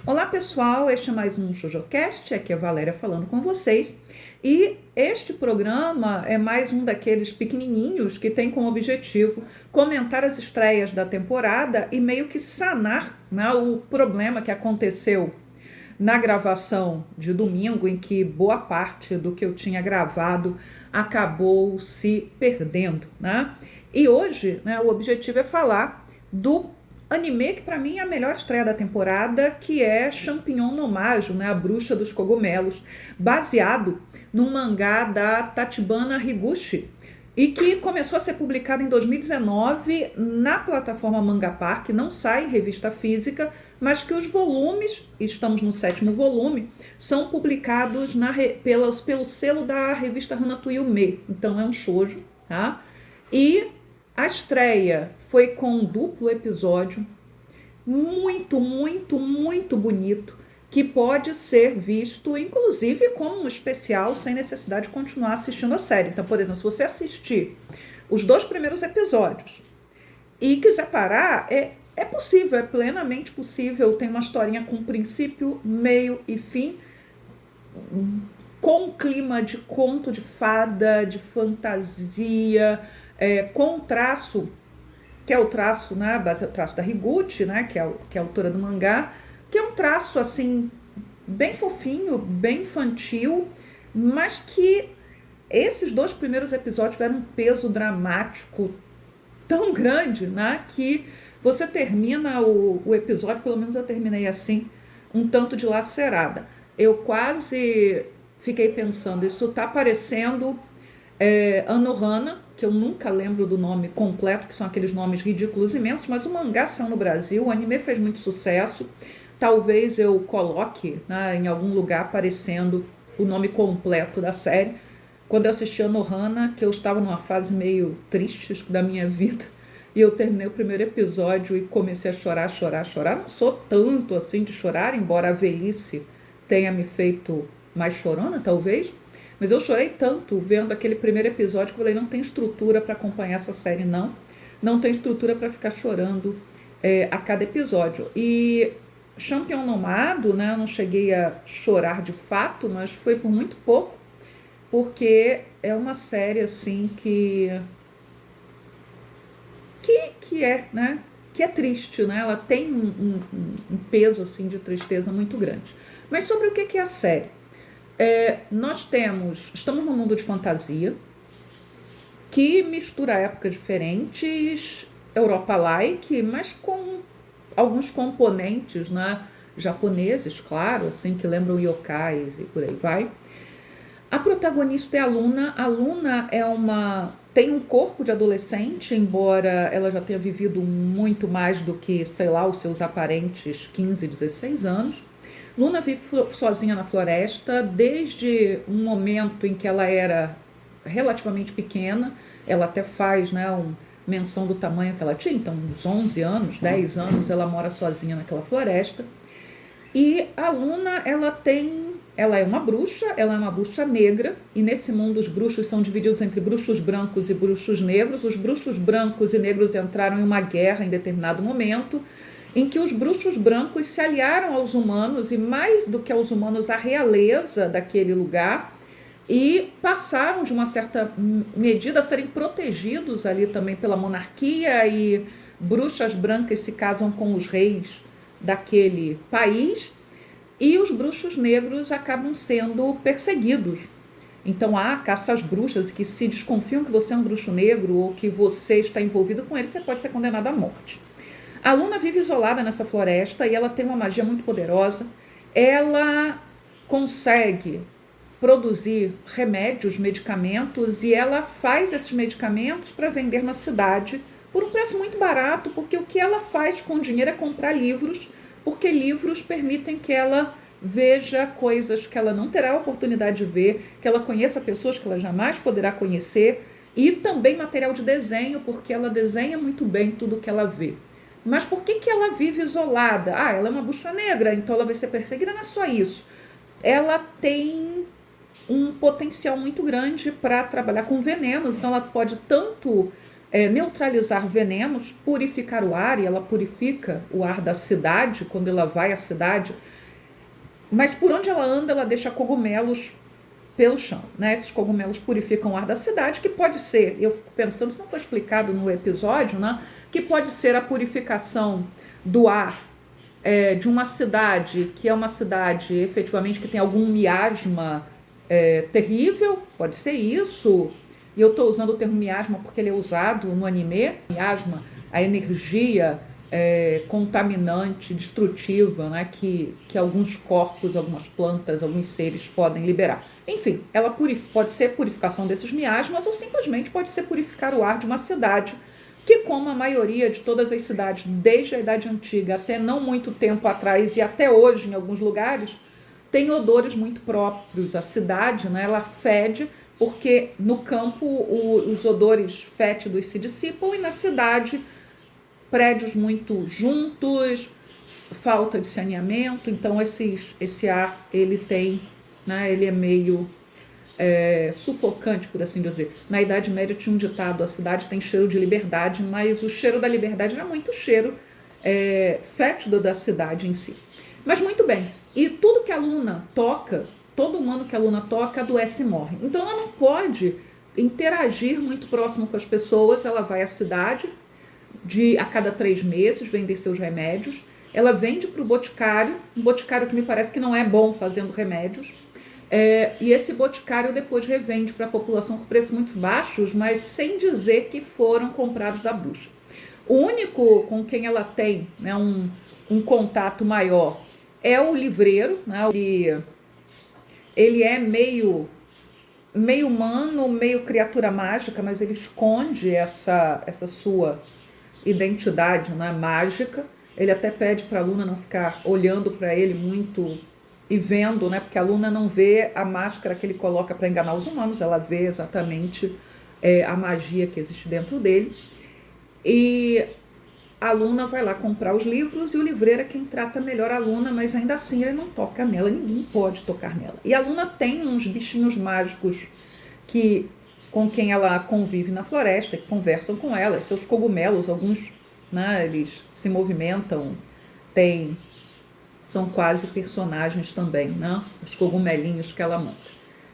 Olá pessoal, este é mais um JoJoCast, aqui é a Valéria falando com vocês. E este programa é mais um daqueles pequenininhos que tem como objetivo comentar as estreias da temporada e meio que sanar, né, o problema que aconteceu na gravação de domingo, em que boa parte do que eu tinha gravado acabou se perdendo, né? E hoje, né, o objetivo é falar do anime que para mim é a melhor estreia da temporada, que é Champignon no Majo, né, a bruxa dos cogumelos, baseado num mangá da Tachibana Higuchi, e que começou a ser publicado em 2019 na plataforma Manga Park, não sai em revista física, mas que os volumes, estamos no 7º volume, são publicados pelo selo da revista Hanato Yume, então é um shoujo, tá? E a estreia foi com um duplo episódio muito bonito, que pode ser visto, inclusive, como um especial, sem necessidade de continuar assistindo a série. Então, por exemplo, se você assistir os 2 primeiros episódios e quiser parar, é possível, é plenamente possível. Tem uma historinha com princípio, meio e fim, com um clima de conto de fada, de fantasia, com um traço, que é o traço, né, o traço da Higuchi, né, que é a autora do mangá, que é um traço assim bem fofinho, bem infantil, mas que esses 2 primeiros episódios tiveram um peso dramático tão grande, né, que você termina o episódio, pelo menos eu terminei assim, um tanto dilacerada. Eu quase fiquei pensando, isso tá parecendo Anohana, que eu nunca lembro do nome completo, que são aqueles nomes ridículos imensos, mas o mangá saiu no Brasil, o anime fez muito sucesso, talvez eu coloque, né, em algum lugar aparecendo o nome completo da série. Quando eu assisti Anohana, que eu estava numa fase meio triste da minha vida, e eu terminei o primeiro episódio e comecei a chorar. Não sou tanto assim de chorar, embora a velhice tenha me feito mais chorona, talvez. Mas eu chorei tanto vendo aquele primeiro episódio que eu falei, não tem estrutura para acompanhar essa série, não. Não tem estrutura para ficar chorando a cada episódio. E Champignon Nomado, né, eu não cheguei a chorar de fato, mas foi por muito pouco, porque é uma série assim que é, né, que é triste, né? Ela tem um peso assim de tristeza muito grande. Mas sobre o que é a série? Estamos num mundo de fantasia que mistura épocas diferentes, Europa-like, mas com alguns componentes, né, japoneses, claro, assim, que lembram yokais e por aí vai. A protagonista é a Luna. A Luna tem um corpo de adolescente, embora ela já tenha vivido muito mais do que, sei lá, os seus aparentes 15, 16 anos. Luna vive sozinha na floresta desde um momento em que ela era relativamente pequena. Ela até faz, né, menção do tamanho que ela tinha, então uns 11 anos, 10 anos, ela mora sozinha naquela floresta. E a Luna, ela é uma bruxa negra, e nesse mundo os bruxos são divididos entre bruxos brancos e bruxos negros. Os bruxos brancos e negros entraram em uma guerra em determinado momento, em que os bruxos brancos se aliaram aos humanos, e mais do que aos humanos, à realeza daquele lugar, e passaram, de uma certa medida, a serem protegidos ali também pela monarquia, e bruxas brancas se casam com os reis daquele país, e os bruxos negros acabam sendo perseguidos. Então há caça às bruxas que se desconfiam que você é um bruxo negro ou que você está envolvido com ele, você pode ser condenado à morte. A Luna vive isolada nessa floresta e ela tem uma magia muito poderosa. Ela consegue produzir remédios, medicamentos, e ela faz esses medicamentos para vender na cidade por um preço muito barato, porque o que ela faz com o dinheiro é comprar livros, porque livros permitem que ela veja coisas que ela não terá a oportunidade de ver, que ela conheça pessoas que ela jamais poderá conhecer, e também material de desenho, porque ela desenha muito bem tudo que ela vê. Mas por que ela vive isolada? Ela é uma bruxa negra, então ela vai ser perseguida. Não é só isso. Ela tem um potencial muito grande para trabalhar com venenos, então ela pode tanto neutralizar venenos, purificar o ar, e ela purifica o ar da cidade quando ela vai à cidade. Mas por onde ela anda, ela deixa cogumelos pelo chão, né? Esses cogumelos purificam o ar da cidade, que pode ser, eu fico pensando, isso não foi explicado no episódio, né? Que pode ser a purificação do ar de uma cidade, que é uma cidade efetivamente que tem algum miasma terrível, pode ser isso. E eu estou usando o termo miasma porque ele é usado no anime. Miasma, a energia contaminante, destrutiva, né, que alguns corpos, algumas plantas, alguns seres podem liberar. Enfim, ela pode ser purificação desses miasmas ou simplesmente pode ser purificar o ar de uma cidade que, como a maioria de todas as cidades, desde a Idade Antiga até não muito tempo atrás e até hoje em alguns lugares, tem odores muito próprios. A cidade, né, ela fede porque no campo os odores fétidos se dissipam e na cidade prédios muito juntos, falta de saneamento, então esse ar ele tem, né, ele é meio sufocante, por assim dizer. Na Idade Média tinha um ditado: a cidade tem cheiro de liberdade, mas o cheiro da liberdade era muito cheiro fétido da cidade em si. Mas muito bem, e tudo que a Luna toca, todo humano que a Luna toca adoece e morre. Então ela não pode interagir muito próximo com as pessoas, ela vai à cidade a cada 3 meses vender seus remédios, ela vende para o boticário, um boticário que me parece que não é bom fazendo remédios, e esse boticário depois revende para a população por preços muito baixos, mas sem dizer que foram comprados da bruxa. O único com quem ela tem, né, um contato maior é o livreiro, né? Ele é meio humano, meio criatura mágica, mas ele esconde essa sua identidade, né, mágica. Ele até pede para a Luna não ficar olhando para ele muito e vendo, né, porque a Luna não vê a máscara que ele coloca para enganar os humanos, ela vê exatamente a magia que existe dentro dele. E a Luna vai lá comprar os livros e o livreiro é quem trata melhor a Luna, mas ainda assim ele não toca nela, ninguém pode tocar nela. E a Luna tem uns bichinhos mágicos com quem ela convive na floresta, que conversam com ela, seus cogumelos, alguns, né, eles se movimentam, são quase personagens também, né, os cogumelinhos que ela monta.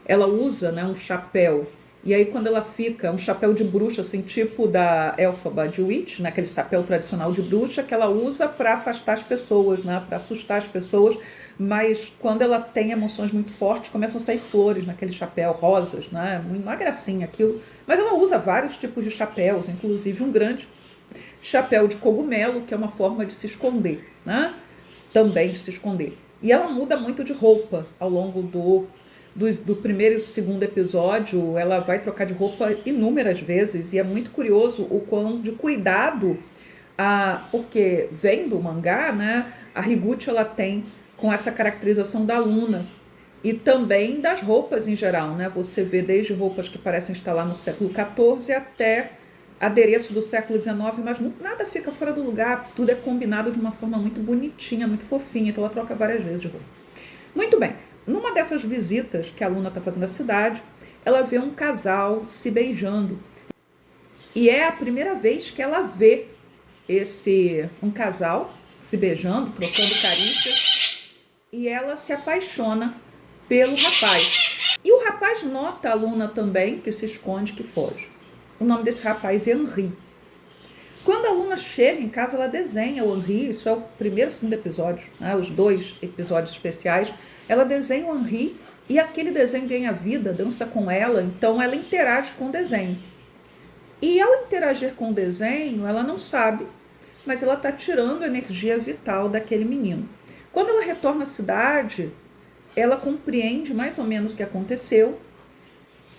Ela usa, né, um chapéu, e aí quando ela fica, um chapéu de bruxa, assim, tipo da Elphaba de Witch, né, aquele chapéu tradicional de bruxa que ela usa para afastar as pessoas, né, para assustar as pessoas, mas quando ela tem emoções muito fortes, começam a sair flores naquele chapéu, rosas, né, uma gracinha aquilo. Mas ela usa vários tipos de chapéus, inclusive um grande chapéu de cogumelo, que é uma forma de se esconder, né, também de se esconder. E ela muda muito de roupa ao longo do primeiro e segundo episódio, ela vai trocar de roupa inúmeras vezes, e é muito curioso o quão de cuidado, porque vem do mangá, né, a Higuchi ela tem com essa caracterização da Luna, e também das roupas em geral, né, você vê desde roupas que parecem estar lá no século XIV até adereço do século XIX, mas nada fica fora do lugar, tudo é combinado de uma forma muito bonitinha, muito fofinha, então ela troca várias vezes de roupa. Muito bem. Numa dessas visitas que a Luna está fazendo à cidade, ela vê um casal se beijando. E é a primeira vez que ela vê um casal se beijando, trocando carícias, e ela se apaixona pelo rapaz. E o rapaz nota a Luna também, que se esconde, que foge. O nome desse rapaz é Henri. Quando a Luna chega em casa, ela desenha o Henri, isso é o primeiro e segundo episódio, né, os 2 episódios especiais. Ela desenha o Henri e aquele desenho ganha vida, dança com ela, então ela interage com o desenho. E ao interagir com o desenho, ela não sabe, mas ela está tirando a energia vital daquele menino. Quando ela retorna à cidade, ela compreende mais ou menos o que aconteceu.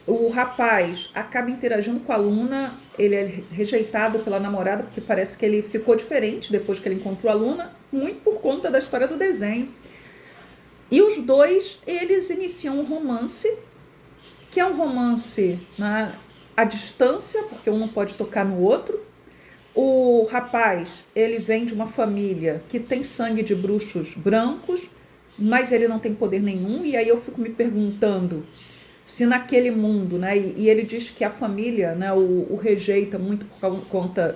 O rapaz acaba interagindo com a Luna, ele é rejeitado pela namorada, porque parece que ele ficou diferente depois que ele encontrou a Luna, muito por conta da história do desenho. E os dois, eles iniciam um romance, que é um romance à distância, porque um não pode tocar no outro. O rapaz, ele vem de uma família que tem sangue de bruxos brancos, mas ele não tem poder nenhum, e aí eu fico me perguntando se naquele mundo, né, e ele diz que a família, né, o rejeita muito por conta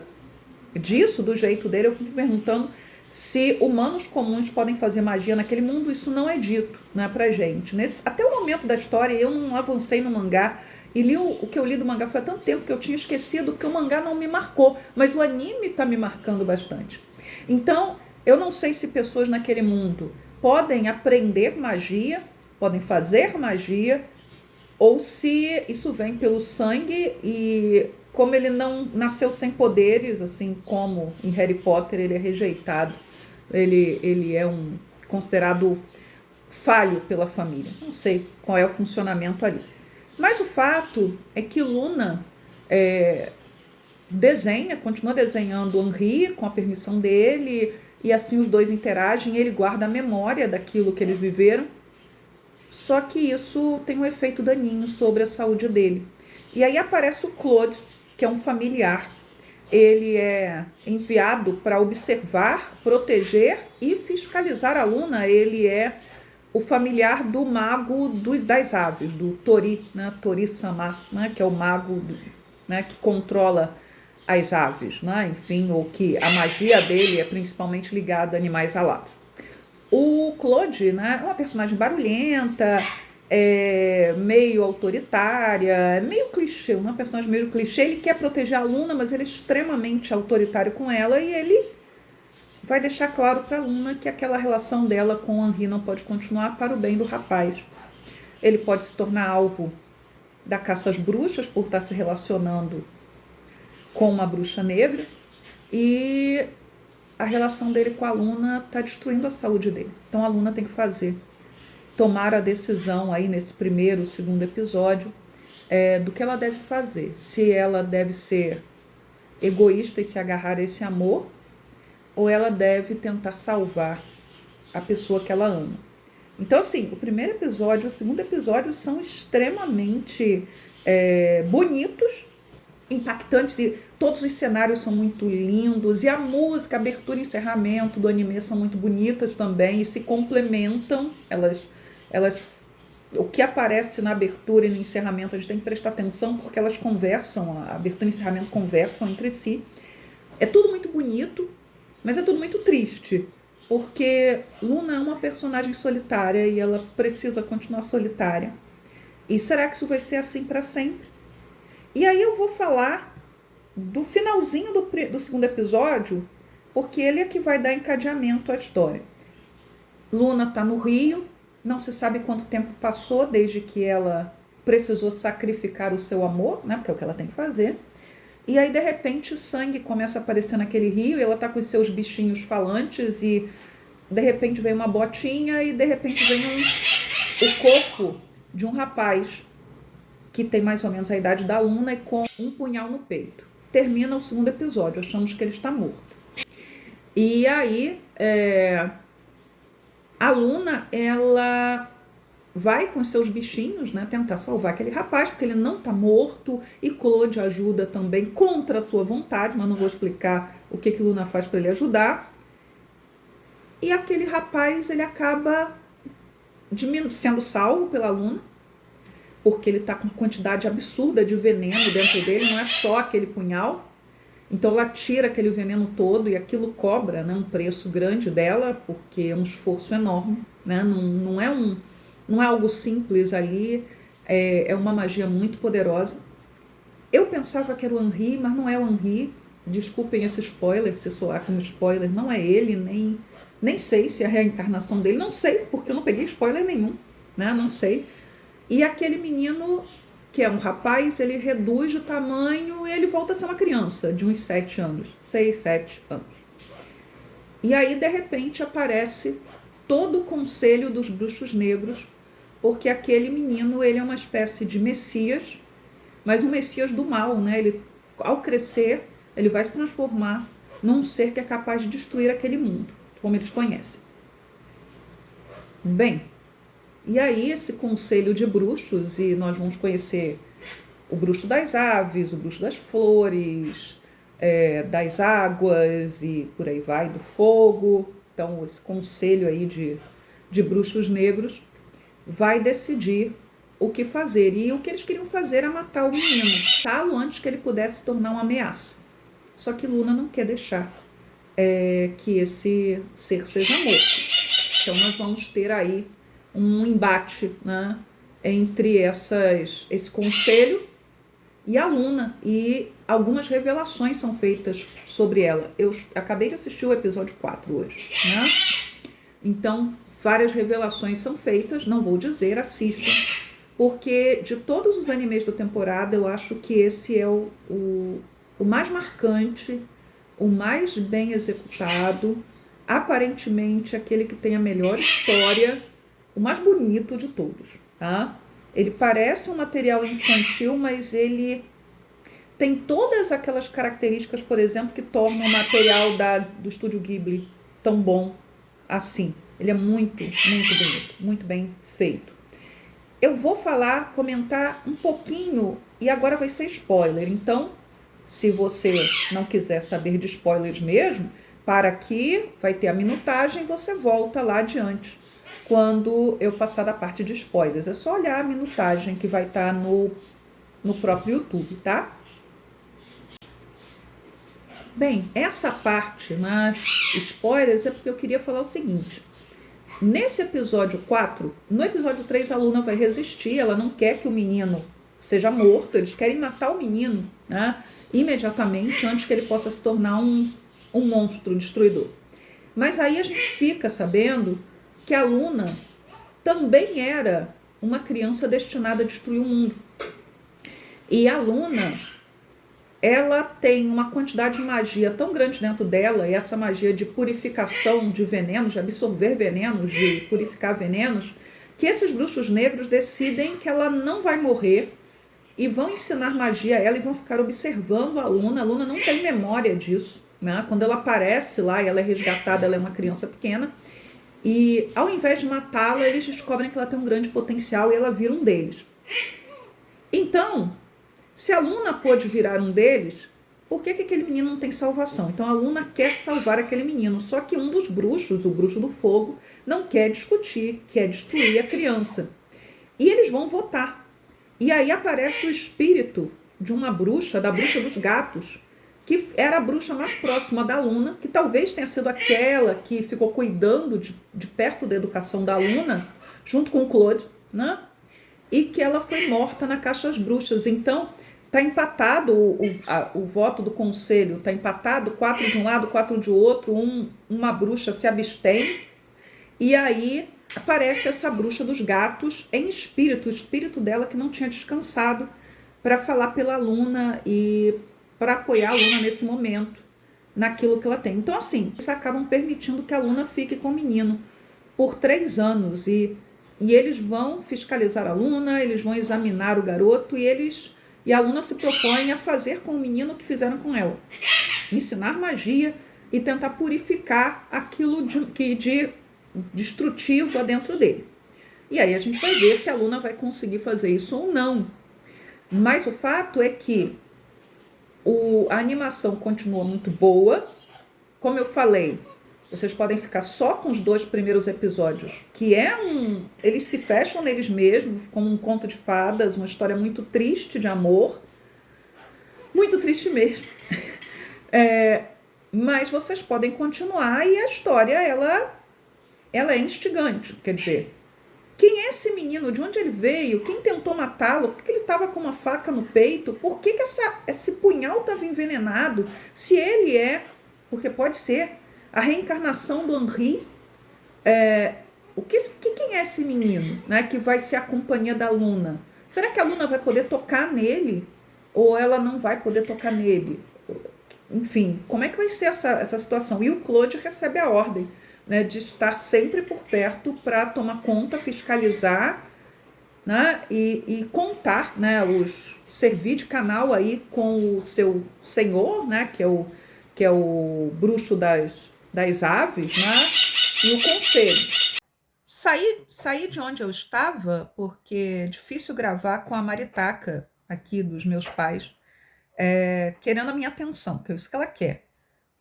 disso, do jeito dele. Eu fico me perguntando se humanos comuns podem fazer magia naquele mundo. Isso não é dito, né, pra gente. Até o momento da história eu não avancei no mangá, e li o que eu li do mangá foi há tanto tempo que eu tinha esquecido, que o mangá não me marcou, mas o anime tá me marcando bastante. Então, eu não sei se pessoas naquele mundo podem aprender magia, podem fazer magia, ou se isso vem pelo sangue, e como ele não nasceu sem poderes, assim como em Harry Potter, ele é rejeitado, ele é considerado falho pela família. Não sei qual é o funcionamento ali. Mas o fato é que Luna continua desenhando Henri com a permissão dele, e assim os dois interagem, ele guarda a memória daquilo que eles viveram. Só que isso tem um efeito daninho sobre a saúde dele. E aí aparece o Claude, que é um familiar. Ele é enviado para observar, proteger e fiscalizar a Luna. Ele é o familiar do mago das aves, do Tori, né? Tori-sama, né? Que é o mago, né? Que controla as aves, né? Enfim, ou que a magia dele é principalmente ligada a animais alados. O Claude, né, é uma personagem barulhenta, meio autoritária, meio clichê, uma personagem meio clichê. Ele quer proteger a Luna, mas ele é extremamente autoritário com ela, e ele vai deixar claro para a Luna que aquela relação dela com o Henri não pode continuar para o bem do rapaz. Ele pode se tornar alvo da caça às bruxas por estar se relacionando com uma bruxa negra, e a relação dele com a Luna está destruindo a saúde dele. Então a Luna tem que tomar a decisão aí nesse primeiro, segundo episódio, do que ela deve fazer. Se ela deve ser egoísta e se agarrar a esse amor, ou ela deve tentar salvar a pessoa que ela ama. Então, assim, o primeiro episódio e o segundo episódio são extremamente bonitos, impactantes, e todos os cenários são muito lindos, e a música, a abertura e encerramento do anime são muito bonitas também, e se complementam. O que aparece na abertura e no encerramento a gente tem que prestar atenção, porque elas conversam, a abertura e o encerramento conversam entre si. É tudo muito bonito, mas é tudo muito triste, porque Luna é uma personagem solitária e ela precisa continuar solitária. E será que isso vai ser assim para sempre? E aí eu vou falar do finalzinho do segundo episódio, porque ele é que vai dar encadeamento à história. Luna está no Rio, não se sabe quanto tempo passou desde que ela precisou sacrificar o seu amor, né, porque é o que ela tem que fazer. E aí, de repente, sangue começa a aparecer naquele rio, e ela está com os seus bichinhos falantes, e de repente vem uma botinha, e de repente vem o corpo de um rapaz que tem mais ou menos a idade da Luna e com um punhal no peito. Termina o segundo episódio, achamos que ele está morto. E aí, a Luna, ela vai com seus bichinhos, né, tentar salvar aquele rapaz, porque ele não está morto, e Claude ajuda também contra a sua vontade, mas não vou explicar o que Luna faz para ele ajudar. E aquele rapaz, ele acaba sendo salvo pela Luna, porque ele está com quantidade absurda de veneno dentro dele, não é só aquele punhal. Então ela tira aquele veneno todo, e aquilo cobra, né, um preço grande dela, porque é um esforço enorme, né? Não é algo simples ali, é uma magia muito poderosa. Eu pensava que era o Henri, mas não é o Henri. Desculpem esse spoiler, se soar como spoiler, não é ele, nem sei se é a reencarnação dele, não sei, porque eu não peguei spoiler nenhum, né? Não sei. E aquele menino, que é um rapaz, ele reduz de tamanho e ele volta a ser uma criança de uns 7 anos, 6, 7 anos. E aí, de repente, aparece todo o conselho dos bruxos negros, porque aquele menino, ele é uma espécie de messias, mas um messias do mal, né? Ele, ao crescer, ele vai se transformar num ser que é capaz de destruir aquele mundo, como eles conhecem. Bem, e aí esse conselho de bruxos, e nós vamos conhecer o bruxo das aves, o bruxo das flores, das águas, e por aí vai, do fogo. Então esse conselho aí de bruxos negros vai decidir o que fazer. E o que eles queriam fazer era matar o menino, matá-lo antes que ele pudesse se tornar uma ameaça. Só que Luna não quer deixar que esse ser seja morto. Então nós vamos ter aí um embate, né, entre esse conselho e a Luna, e algumas revelações são feitas sobre ela. Eu acabei de assistir o episódio 4 hoje, né? Então, várias revelações são feitas, não vou dizer, assistam, porque de todos os animes da temporada, eu acho que esse é o mais marcante, o mais bem executado, aparentemente aquele que tem a melhor história, o mais bonito de todos, tá? Ele parece um material infantil, mas ele tem todas aquelas características, por exemplo, que tornam o material do Estúdio Ghibli tão bom assim. Ele é muito, muito bonito, muito bem feito. Eu vou comentar um pouquinho, e agora vai ser spoiler. Então, se você não quiser saber de spoilers mesmo, para aqui, vai ter a minutagem, você volta lá adiante, quando eu passar da parte de spoilers. É só olhar a minutagem que vai estar no próprio YouTube, tá? Bem, essa parte, né, spoilers, é porque eu queria falar o seguinte. Nesse episódio 4, no episódio 3 a Luna vai resistir, ela não quer que o menino seja morto, eles querem matar o menino, né, imediatamente, antes que ele possa se tornar um monstro destruidor. Mas aí a gente fica sabendo que a Luna também era uma criança destinada a destruir o mundo. E a Luna, ela tem uma quantidade de magia tão grande dentro dela, e essa magia de purificação de venenos, de absorver venenos, de purificar venenos, que esses bruxos negros decidem que ela não vai morrer e vão ensinar magia a ela e vão ficar observando a Luna. A Luna não tem memória disso, né? Quando ela aparece lá e ela é resgatada, ela é uma criança pequena, e ao invés de matá-la, eles descobrem que ela tem um grande potencial e ela vira um deles. Então, se a Luna pôde virar um deles, por que aquele menino não tem salvação? Então a Luna quer salvar aquele menino, só que um dos bruxos, o bruxo do fogo, não quer discutir, quer destruir a criança. E eles vão votar. E aí aparece o espírito de uma bruxa, da bruxa dos gatos, que era a bruxa mais próxima da Luna, que talvez tenha sido aquela que ficou cuidando de perto da educação da Luna, junto com o Claude, né? E que ela foi morta na Caixa das Bruxas. Então, está empatado o voto do conselho, está empatado, 4 de um lado, 4 de outro, uma bruxa se abstém, e aí aparece essa bruxa dos gatos em espírito, o espírito dela que não tinha descansado, para falar pela Luna e para apoiar a Luna nesse momento, naquilo que ela tem. Então, assim, eles acabam permitindo que a Luna fique com o menino por 3 anos, e eles vão fiscalizar a Luna, eles vão examinar o garoto, e a Luna se propõe a fazer com o menino o que fizeram com ela. Ensinar magia e tentar purificar aquilo de destrutivo há dentro dele. E aí a gente vai ver se a Luna vai conseguir fazer isso ou não. Mas o fato é que a animação continua muito boa. Como eu falei, vocês podem ficar só com os 2 primeiros episódios, que eles se fecham neles mesmos, como um conto de fadas, uma história muito triste de amor. Muito triste mesmo. Mas vocês podem continuar, e a história, ela é instigante. Quer dizer, quem é esse menino? De onde ele veio? Quem tentou matá-lo? Por que ele estava com uma faca no peito? Por que esse punhal estava envenenado? Se ele porque pode ser a reencarnação do Henri, quem é esse menino, né, que vai ser a companhia da Luna? Será que a Luna vai poder tocar nele? Ou ela não vai poder tocar nele? Enfim, como é que vai ser essa situação? E o Claude recebe a ordem, né, de estar sempre por perto para tomar conta, fiscalizar, né, e contar, né, servir de canal aí com o seu senhor, né, que é o bruxo das aves, né, e o conselho. Saí de onde eu estava, porque é difícil gravar com a maritaca aqui dos meus pais, querendo a minha atenção, que é isso que ela quer.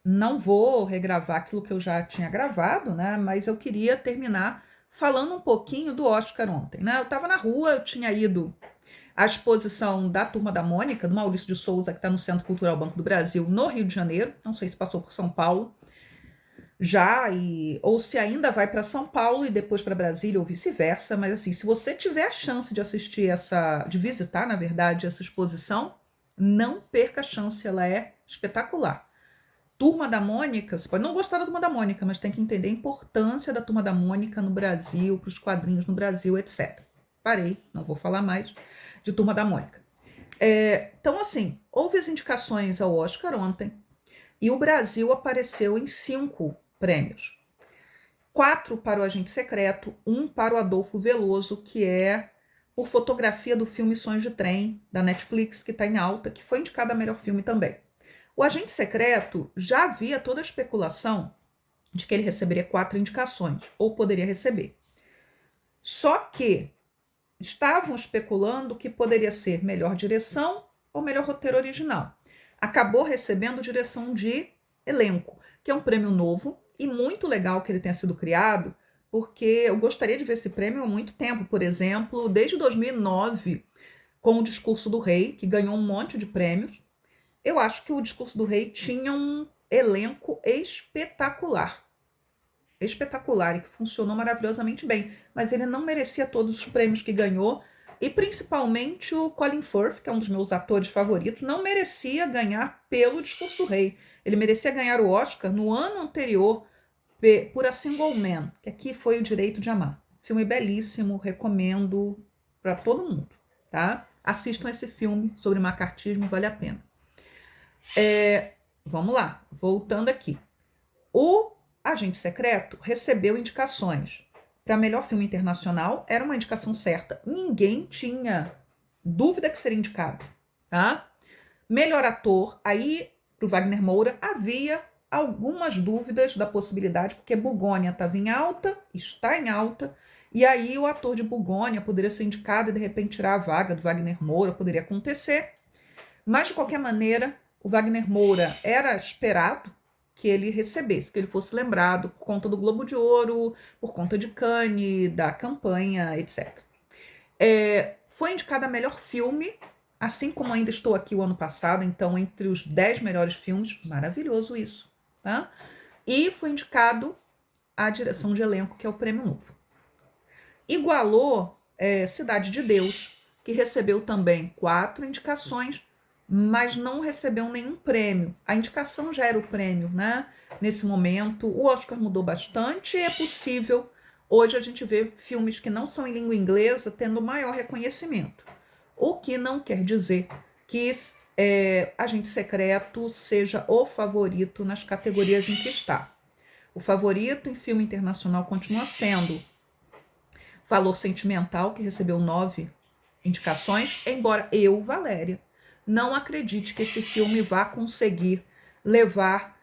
Não vou regravar aquilo que eu já tinha gravado, né? Mas eu queria terminar falando um pouquinho do Oscar ontem, né? Eu estava na rua, eu tinha ido à exposição da Turma da Mônica, do Maurício de Souza, que está no Centro Cultural Banco do Brasil, no Rio de Janeiro. Não sei se passou por São Paulo já, ou se ainda vai para São Paulo e depois para Brasília, ou vice-versa. Mas assim, se você tiver a chance de assistir de visitar, na verdade, essa exposição, não perca a chance, ela é espetacular. Turma da Mônica, você pode não gostar da Turma da Mônica, mas tem que entender a importância da Turma da Mônica no Brasil, para os quadrinhos no Brasil, etc. Parei, não vou falar mais de Turma da Mônica. Então, assim, houve as indicações ao Oscar ontem e o Brasil apareceu em 5 prêmios. 4 para o Agente Secreto, 1 para o Adolfo Veloso, que é por fotografia do filme Sonhos de Trem, da Netflix, que está em alta, que foi indicado a melhor filme também. O Agente Secreto já havia toda a especulação de que ele receberia 4 indicações, ou poderia receber. Só que estavam especulando que poderia ser melhor direção ou melhor roteiro original. Acabou recebendo direção de elenco, que é um prêmio novo e muito legal que ele tenha sido criado, porque eu gostaria de ver esse prêmio há muito tempo, por exemplo, desde 2009, com O Discurso do Rei, que ganhou um monte de prêmios. Eu acho que O Discurso do Rei tinha um elenco espetacular. Espetacular e que funcionou maravilhosamente bem. Mas ele não merecia todos os prêmios que ganhou. E principalmente o Colin Firth, que é um dos meus atores favoritos, não merecia ganhar pelo Discurso do Rei. Ele merecia ganhar o Oscar no ano anterior por A Single Man, que aqui foi O Direito de Amar. Filme belíssimo, recomendo para todo mundo, tá? Assistam esse filme sobre macartismo, vale a pena. Vamos lá, voltando aqui. O Agente Secreto recebeu indicações para melhor filme internacional, era uma indicação certa, ninguém tinha dúvida que seria indicado, tá? Melhor ator, aí para o Wagner Moura havia algumas dúvidas da possibilidade, porque Bugônia estava em alta, está em alta, e aí o ator de Bugônia poderia ser indicado e de repente tirar a vaga do Wagner Moura, poderia acontecer, mas de qualquer maneira o Wagner Moura era esperado que ele recebesse, que ele fosse lembrado por conta do Globo de Ouro, por conta de Cannes, da campanha, etc. Foi indicado a melhor filme, assim como Ainda Estou Aqui o ano passado, então entre os 10 melhores filmes, maravilhoso isso, tá? E foi indicado a direção de elenco, que é o prêmio novo. Igualou Cidade de Deus, que recebeu também 4 indicações, mas não recebeu nenhum prêmio. A indicação já era o prêmio, né? Nesse momento, o Oscar mudou bastante e é possível hoje a gente ver filmes que não são em língua inglesa tendo maior reconhecimento. O que não quer dizer que Agente Secreto seja o favorito nas categorias em que está. O favorito em filme internacional continua sendo Valor Sentimental, que recebeu 9 indicações, embora eu, Valéria, não acredite que esse filme vá conseguir levar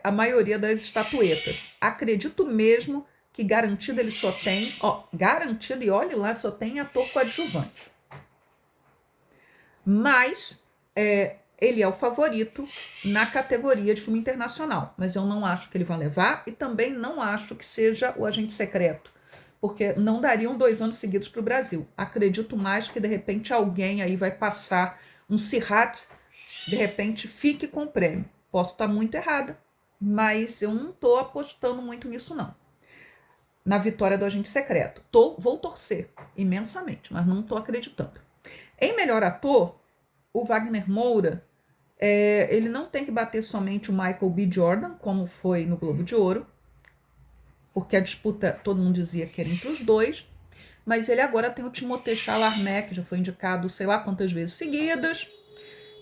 a maioria das estatuetas. Acredito mesmo que garantido ele só tem, garantido, e olhe lá, só tem ator coadjuvante. Mas ele é o favorito na categoria de filme internacional, mas eu não acho que ele vai levar e também não acho que seja o Agente Secreto, porque não dariam 2 anos seguidos para o Brasil. Acredito mais que de repente alguém aí vai passar um Serrat, de repente fique com o prêmio. Posso estar muito errada, mas eu não estou apostando muito nisso não. Na vitória do Agente Secreto. Vou torcer imensamente, mas não estou acreditando. Em melhor ator, o Wagner Moura, ele não tem que bater somente o Michael B. Jordan, como foi no Globo de Ouro, porque a disputa, todo mundo dizia que era entre os dois, mas ele agora tem o Timothée Chalamet, que já foi indicado sei lá quantas vezes seguidas,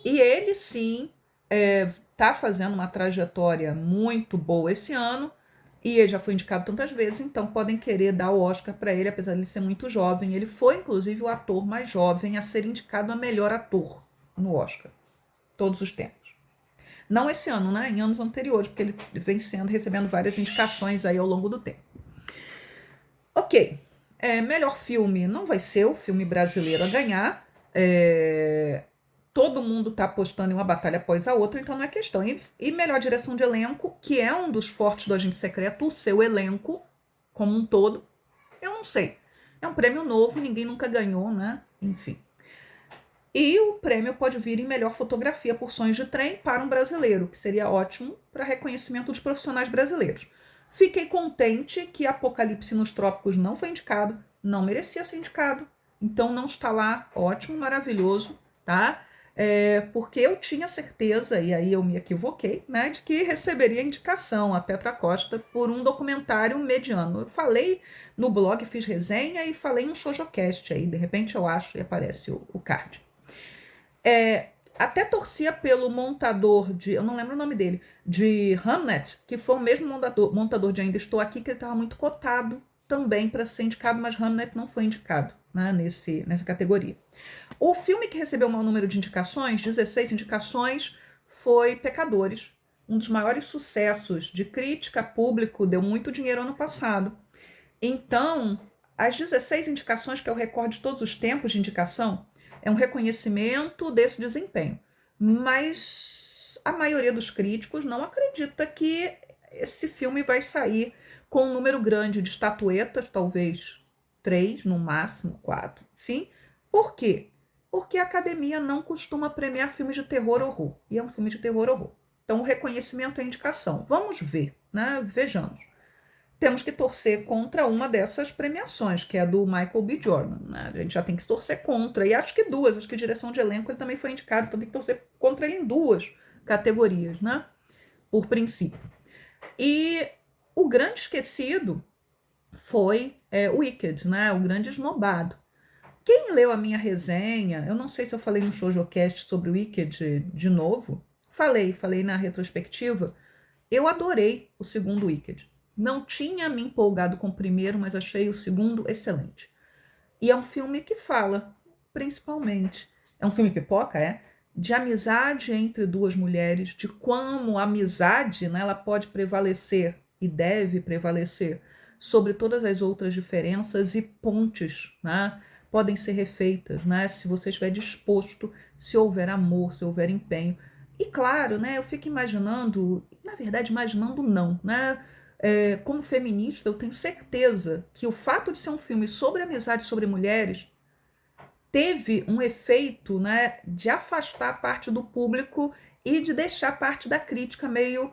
e ele sim está fazendo uma trajetória muito boa esse ano, e ele já foi indicado tantas vezes, então podem querer dar o Oscar para ele, apesar de ele ser muito jovem. Ele foi, inclusive, o ator mais jovem a ser indicado a melhor ator no Oscar, todos os tempos. Não esse ano, né? Em anos anteriores, porque ele vem recebendo várias indicações aí ao longo do tempo. Ok. Melhor filme não vai ser o filme brasileiro a ganhar. Todo mundo está apostando em uma batalha após a outra, então não é questão. E melhor direção de elenco, que é um dos fortes do Agente Secreto, o seu elenco como um todo. Eu não sei. É um prêmio novo, ninguém nunca ganhou, né? Enfim. E o prêmio pode vir em melhor fotografia por Sonhos de Trem para um brasileiro, que seria ótimo para reconhecimento dos profissionais brasileiros. Fiquei contente que Apocalipse nos Trópicos não foi indicado, não merecia ser indicado, então não está lá, ótimo, maravilhoso, tá? Porque eu tinha certeza, e aí eu me equivoquei, né, de que receberia indicação a Petra Costa por um documentário mediano. Eu falei no blog, fiz resenha e falei no Shojocast aí, de repente eu acho e aparece o card. Até torcia pelo montador de, eu não lembro o nome dele, de Hamnet, que foi o mesmo montador de Ainda Estou Aqui, que ele estava muito cotado também para ser indicado, mas Hamnet não foi indicado, né, nessa categoria. O filme que recebeu o maior número de indicações, 16 indicações, foi Pecadores, um dos maiores sucessos de crítica, público, deu muito dinheiro ano passado. Então, as 16 indicações, que é o recorde de todos os tempos de indicação, é um reconhecimento desse desempenho. Mas a maioria dos críticos não acredita que esse filme vai sair com um número grande de estatuetas, talvez 3, no máximo 4, enfim. Por quê? Porque a academia não costuma premiar filmes de terror ou horror. E é um filme de terror ou horror. Então, o reconhecimento é indicação. Vamos ver, né? Vejamos. Temos que torcer contra uma dessas premiações, que é a do Michael B. Jordan, né? A gente já tem que torcer contra. E acho que duas, acho que direção de elenco ele também foi indicado, então tem que torcer contra ele em duas categorias, né? Por princípio. E o grande esquecido foi o Wicked, né? O grande esnobado. Quem leu a minha resenha, eu não sei se eu falei no Shojocast sobre o Wicked de novo, falei na retrospectiva, eu adorei o segundo Wicked. Não tinha me empolgado com o primeiro, mas achei o segundo excelente. E é um filme que fala, principalmente, é um filme pipoca, de amizade entre duas mulheres, de como a amizade, né, ela pode prevalecer e deve prevalecer sobre todas as outras diferenças, e pontes, né, podem ser refeitas, né, se você estiver disposto, se houver amor, se houver empenho. E claro, né, eu fico imaginando, na verdade imaginando não, né, como feminista, eu tenho certeza que o fato de ser um filme sobre amizade, sobre mulheres, teve um efeito, né, de afastar parte do público e de deixar parte da crítica meio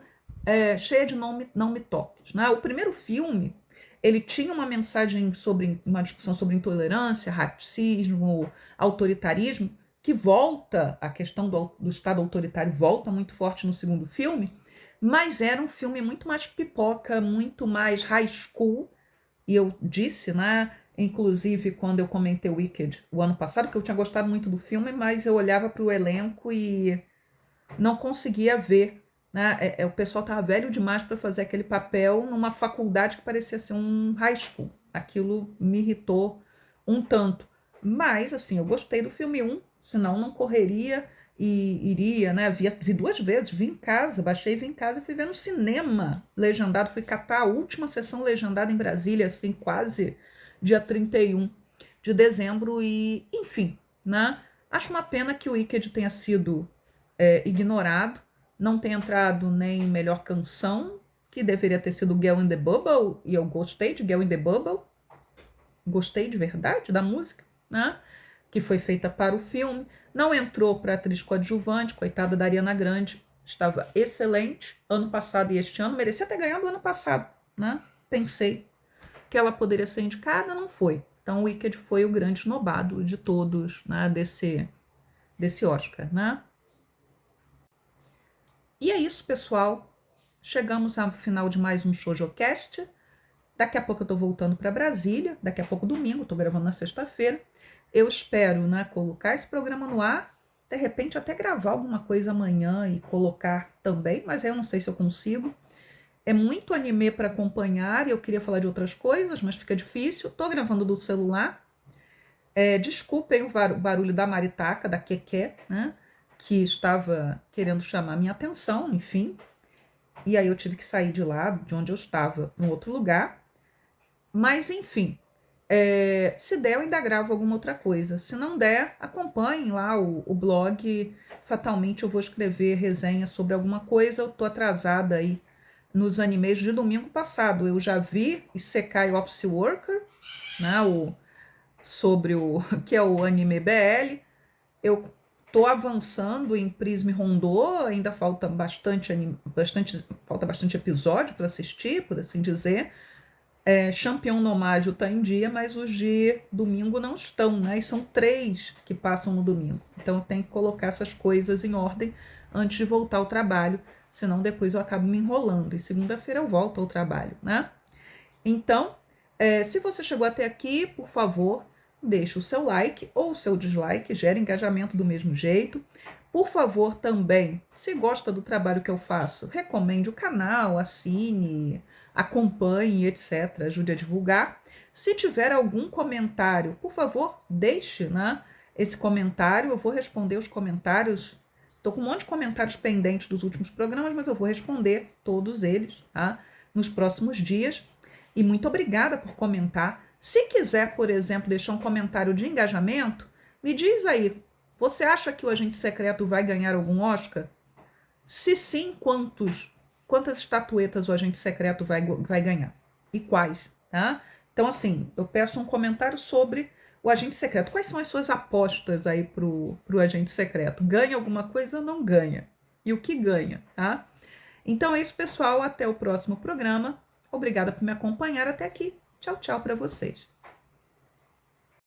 cheia de não me toques. Né? O primeiro filme, ele tinha uma mensagem sobre uma discussão sobre intolerância, racismo, autoritarismo, que volta, a questão do Estado autoritário volta muito forte no segundo filme, mas era um filme muito mais pipoca, muito mais high school. E eu disse, né, inclusive quando eu comentei Wicked o ano passado, que eu tinha gostado muito do filme, mas eu olhava para o elenco e não conseguia ver, né? O pessoal estava velho demais para fazer aquele papel numa faculdade que parecia ser um high school. Aquilo me irritou um tanto. Mas, assim, eu gostei do filme 1, senão não correria e iria, né? Vi duas vezes, vi em casa, baixei e vi em casa e fui ver no cinema legendado. Fui catar a última sessão legendada em Brasília, assim, quase dia 31 de dezembro. E, enfim, né? Acho uma pena que o Wicked tenha sido ignorado, não tenha entrado nem melhor canção, que deveria ter sido Girl in the Bubble, e eu gostei de Girl in the Bubble, gostei de verdade da música, né? Que foi feita para o filme. Não entrou para atriz coadjuvante, coitada da Ariana Grande, estava excelente ano passado e este ano, merecia ter ganhado ano passado, né? Pensei que ela poderia ser indicada, não foi. Então o Wicked foi o grande esnobado de todos, né, desse Oscar, né? E é isso, pessoal. Chegamos ao final de mais um Shojocast. Daqui a pouco eu estou voltando para Brasília, daqui a pouco domingo, estou gravando na sexta-feira. Eu espero, né, colocar esse programa no ar, de repente até gravar alguma coisa amanhã e colocar também, mas eu não sei se eu consigo. É muito anime para acompanhar e eu queria falar de outras coisas, mas fica difícil. Estou gravando do celular. Desculpem o barulho da maritaca, da Keké, né, que estava querendo chamar minha atenção, enfim. E aí eu tive que sair de lá, de onde eu estava, em outro lugar. Mas, enfim, se der, eu ainda gravo alguma outra coisa. Se não der, acompanhem lá o blog. Fatalmente eu vou escrever resenha sobre alguma coisa. Eu estou atrasada aí nos animes de domingo passado. Eu já vi Isekai Office Worker, né, sobre o que é o anime BL. Eu tô avançando em Prisme Rondô, ainda falta falta bastante episódio para assistir, por assim dizer. Champion no Mágio está em dia, mas os de domingo não estão, né? E são 3 que passam no domingo. Então eu tenho que colocar essas coisas em ordem antes de voltar ao trabalho, senão depois eu acabo me enrolando. E segunda-feira eu volto ao trabalho, né? Então, se você chegou até aqui, por favor, deixe o seu like ou o seu dislike, gera engajamento do mesmo jeito. Por favor, também, se gosta do trabalho que eu faço, recomende o canal, assine, acompanhe, etc. Ajude a divulgar. Se tiver algum comentário, por favor, deixe, né, esse comentário. Eu vou responder os comentários. Estou com um monte de comentários pendentes dos últimos programas, mas eu vou responder todos eles, tá, nos próximos dias. E muito obrigada por comentar. Se quiser, por exemplo, deixar um comentário de engajamento, me diz aí, você acha que o Agente Secreto vai ganhar algum Oscar? Se sim, quantas estatuetas o Agente Secreto vai ganhar? E quais? Tá? Então, assim, eu peço um comentário sobre o Agente Secreto. Quais são as suas apostas aí pro Agente Secreto? Ganha alguma coisa ou não ganha? E o que ganha, tá? Então é isso, pessoal. Até o próximo programa. Obrigada por me acompanhar até aqui. Tchau, tchau para vocês.